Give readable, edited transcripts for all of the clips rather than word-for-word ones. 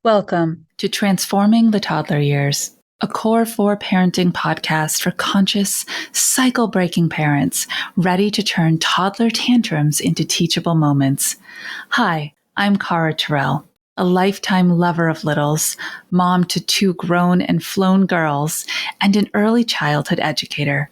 Welcome to Transforming the Toddler Years, a Core 4 parenting podcast for conscious, cycle-breaking parents ready to turn toddler tantrums into teachable moments. Hi, I'm Cara Tyrrell, a lifetime lover of littles, mom to 2 grown and flown girls, and an early childhood educator.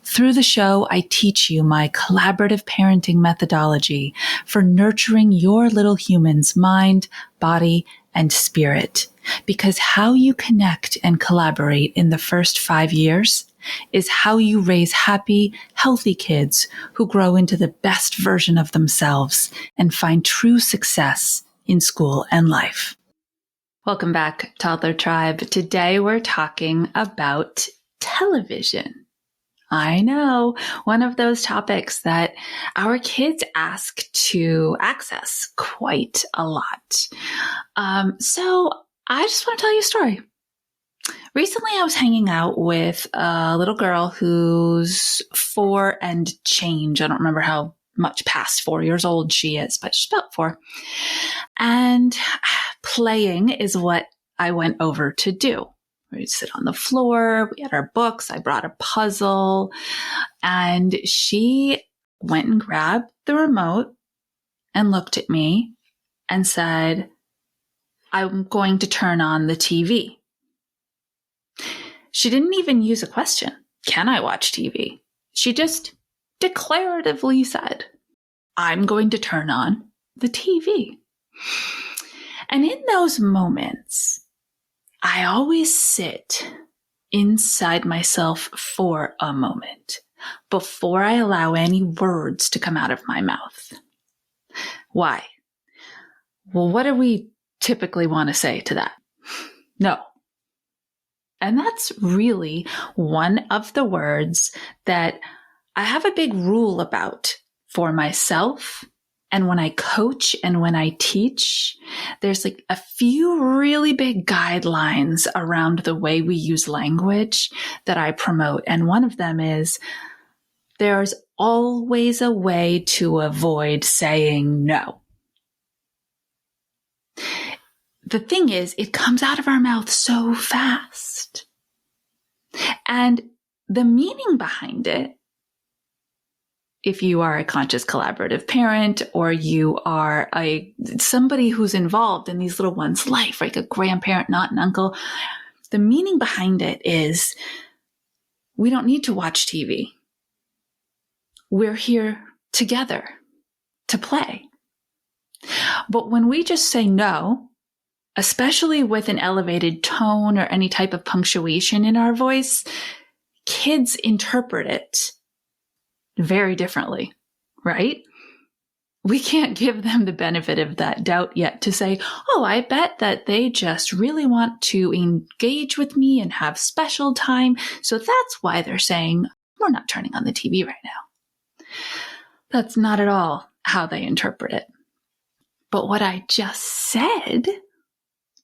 Through the show, I teach you my collaborative parenting methodology for nurturing your little human's mind, body, and spirit. Because how you connect and collaborate in the first 5 years is how you raise happy, healthy kids who grow into the best version of themselves and find true success in school and life. Welcome back, Toddler Tribe. Today we're talking about television. I know, one of those topics that our kids ask to access quite a lot. So I just want to tell you a story. Recently, I was hanging out with a little girl who's 4 and change. I don't remember how much past 4 years old she is, but she's about 4. And playing is what I went over to do. We'd sit on the floor, we had our books, I brought a puzzle, and she went and grabbed the remote and looked at me and said, I'm going to turn on the TV. She didn't even use a question. Can I watch TV? She just declaratively said, I'm going to turn on the TV. And in those moments, I always sit inside myself for a moment before I allow any words to come out of my mouth. Why? Well, what do we typically want to say to that? No. And that's really one of the words that I have a big rule about for myself. And when I coach and when I teach, there's like a few really big guidelines around the way we use language that I promote. And one of them is there's always a way to avoid saying no. The thing is, it comes out of our mouth so fast. And the meaning behind it, if you are a conscious collaborative parent or you are somebody who's involved in these little ones' life, like a grandparent, not an uncle, the meaning behind it is we don't need to watch TV. We're here together to play. But when we just say no, especially with an elevated tone or any type of punctuation in our voice, kids interpret it very differently, right? We can't give them the benefit of that doubt yet to say, oh, I bet that they just really want to engage with me and have special time. So that's why they're saying, we're not turning on the TV right now. That's not at all how they interpret it. But what I just said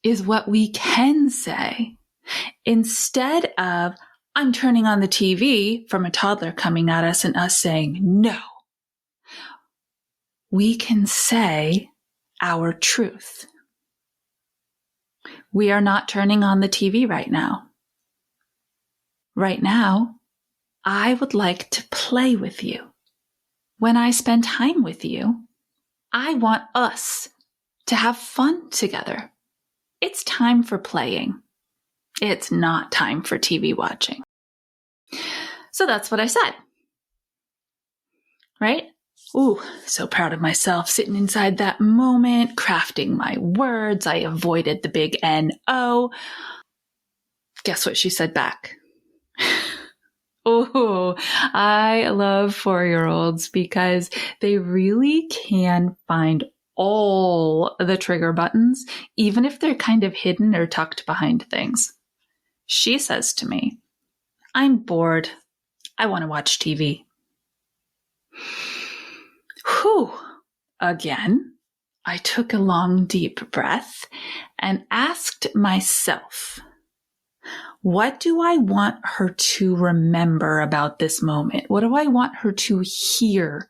is what we can say instead of, I'm turning on the TV from a toddler coming at us and us saying no. We can say our truth. We are not turning on the TV right now. Right now, I would like to play with you. When I spend time with you, I want us to have fun together. It's time for playing. It's not time for TV watching. So that's what I said. Right? Ooh, so proud of myself sitting inside that moment, crafting my words. I avoided the big N-O. Guess what she said back? Oh, I love 4-year-olds because they really can find all the trigger buttons, even if they're kind of hidden or tucked behind things. She says to me, I'm bored. I want to watch TV. Whew. Again, I took a long, deep breath and asked myself, what do I want her to remember about this moment? What do I want her to hear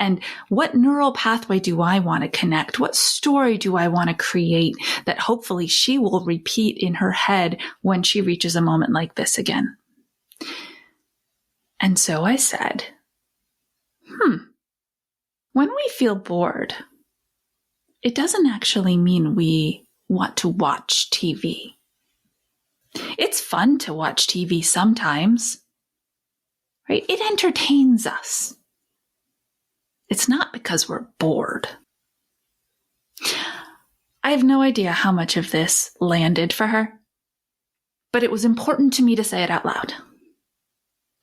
And what neural pathway do I want to connect? What story do I want to create that hopefully she will repeat in her head when she reaches a moment like this again? And so I said, when we feel bored, it doesn't actually mean we want to watch TV. It's fun to watch TV sometimes, right? It entertains us. It's not because we're bored. I have no idea how much of this landed for her, but it was important to me to say it out loud.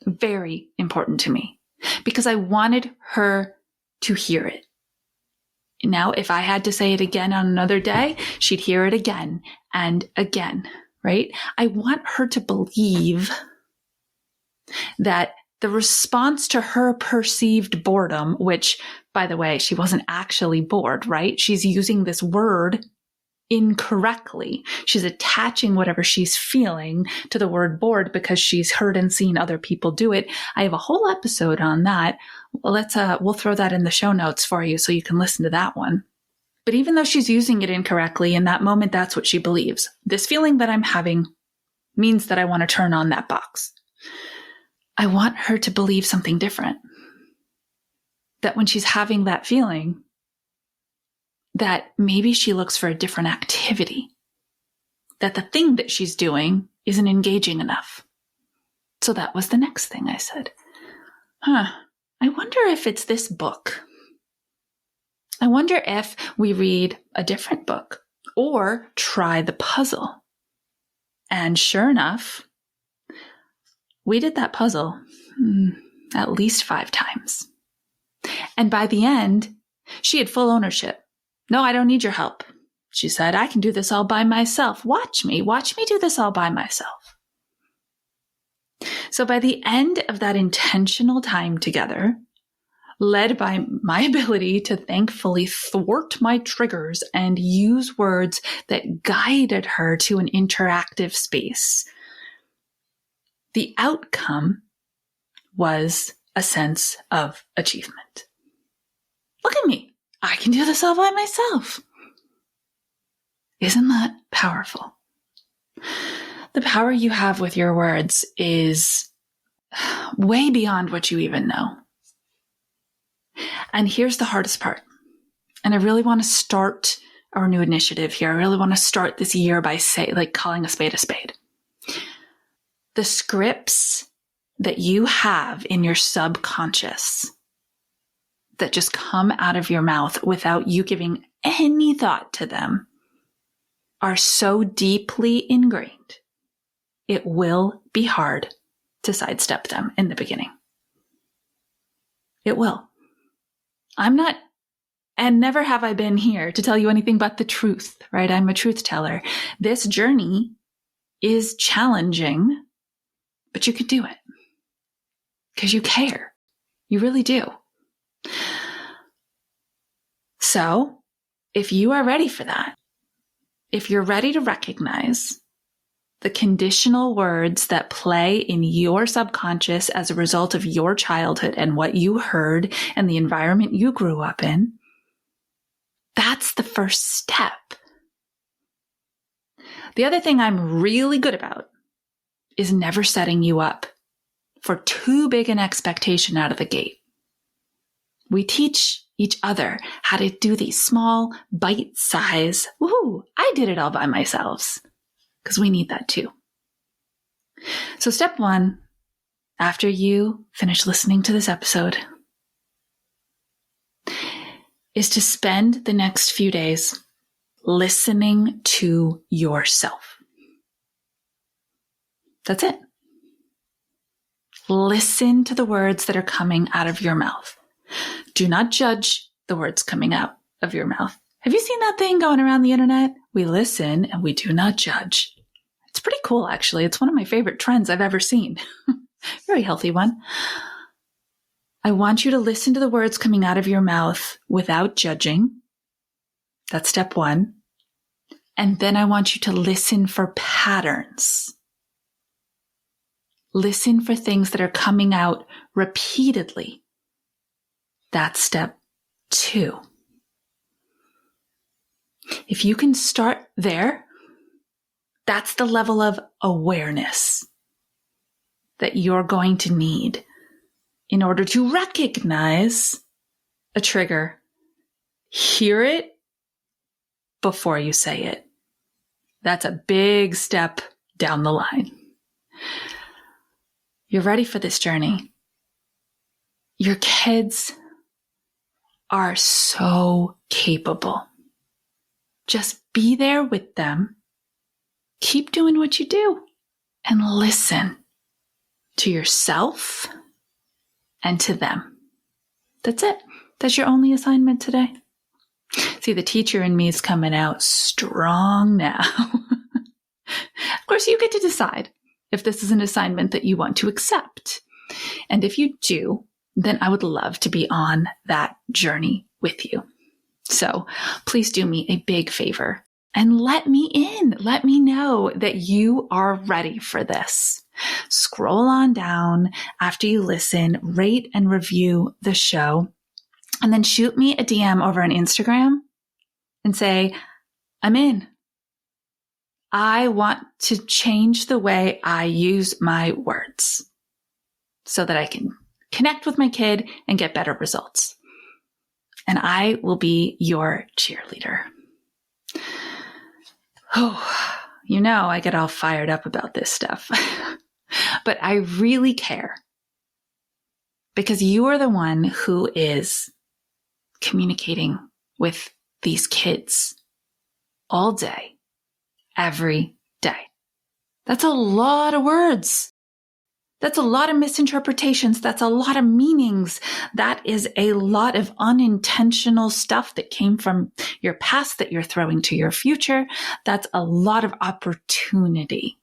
Very important to me, because I wanted her to hear it. Now, if I had to say it again on another day, she'd hear it again and again, right? I want her to believe that the response to her perceived boredom, which, by the way, she wasn't actually bored, right? She's using this word incorrectly. She's attaching whatever she's feeling to the word bored because she's heard and seen other people do it. I have a whole episode on that. We'll throw that in the show notes for you so you can listen to that one. But even though she's using it incorrectly, in that moment, that's what she believes. This feeling that I'm having means that I want to turn on that box. I want her to believe something different. That when she's having that feeling, that maybe she looks for a different activity. That the thing that she's doing isn't engaging enough. So that was the next thing I said. I wonder if it's this book. I wonder if we read a different book or try the puzzle. And sure enough, we did that puzzle at least 5 times. And by the end, she had full ownership. No, I don't need your help. She said, I can do this all by myself. Watch me do this all by myself. So by the end of that intentional time together, led by my ability to thankfully thwart my triggers and use words that guided her to an interactive space, the outcome was a sense of achievement. Look at me. I can do this all by myself. Isn't that powerful? The power you have with your words is way beyond what you even know. And here's the hardest part. And I really want to start our new initiative here. I really want to start this year by calling a spade a spade. The scripts that you have in your subconscious that just come out of your mouth without you giving any thought to them are so deeply ingrained, it will be hard to sidestep them in the beginning. It will. I'm not, and never have I been here to tell you anything but the truth, right? I'm a truth teller. This journey is challenging, but you could do it because you care. You really do. So, if you are ready for that, if you're ready to recognize the conditional words that play in your subconscious as a result of your childhood and what you heard and the environment you grew up in, that's the first step. The other thing I'm really good about is never setting you up for too big an expectation out of the gate. We teach each other how to do these small, bite-size, woohoo, I did it all by myself, because we need that too. So step 1, after you finish listening to this episode, is to spend the next few days listening to yourself. That's it. Listen to the words that are coming out of your mouth. Do not judge the words coming out of your mouth. Have you seen that thing going around the internet? We listen and we do not judge. It's pretty cool, actually. It's one of my favorite trends I've ever seen. Very healthy one. I want you to listen to the words coming out of your mouth without judging. That's step 1. And then I want you to listen for patterns. Listen for things that are coming out repeatedly. That's step 2. If you can start there, that's the level of awareness that you're going to need in order to recognize a trigger, hear it before you say it. That's a big step down the line. You're ready for this journey. Your kids are so capable. Just be there with them. Keep doing what you do and listen to yourself and to them. That's it. That's your only assignment today. See, the teacher in me is coming out strong now. Of course, you get to decide if this is an assignment that you want to accept. And if you do, then I would love to be on that journey with you. So please do me a big favor and let me in. Let me know that you are ready for this. Scroll on down after you listen, rate and review the show, and then shoot me a DM over on Instagram and say, I'm in. I want to change the way I use my words so that I can connect with my kid and get better results. And I will be your cheerleader. Oh, you know, I get all fired up about this stuff, but I really care because you are the one who is communicating with these kids all day, every day. That's a lot of words. That's a lot of misinterpretations. That's a lot of meanings. That is a lot of unintentional stuff that came from your past that you're throwing to your future. That's a lot of opportunity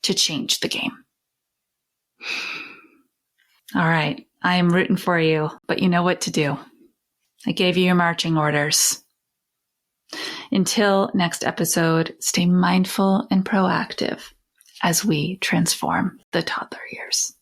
to change the game. All right. I am rooting for you, but you know what to do. I gave you your marching orders. Until next episode, stay mindful and proactive as we transform the toddler years.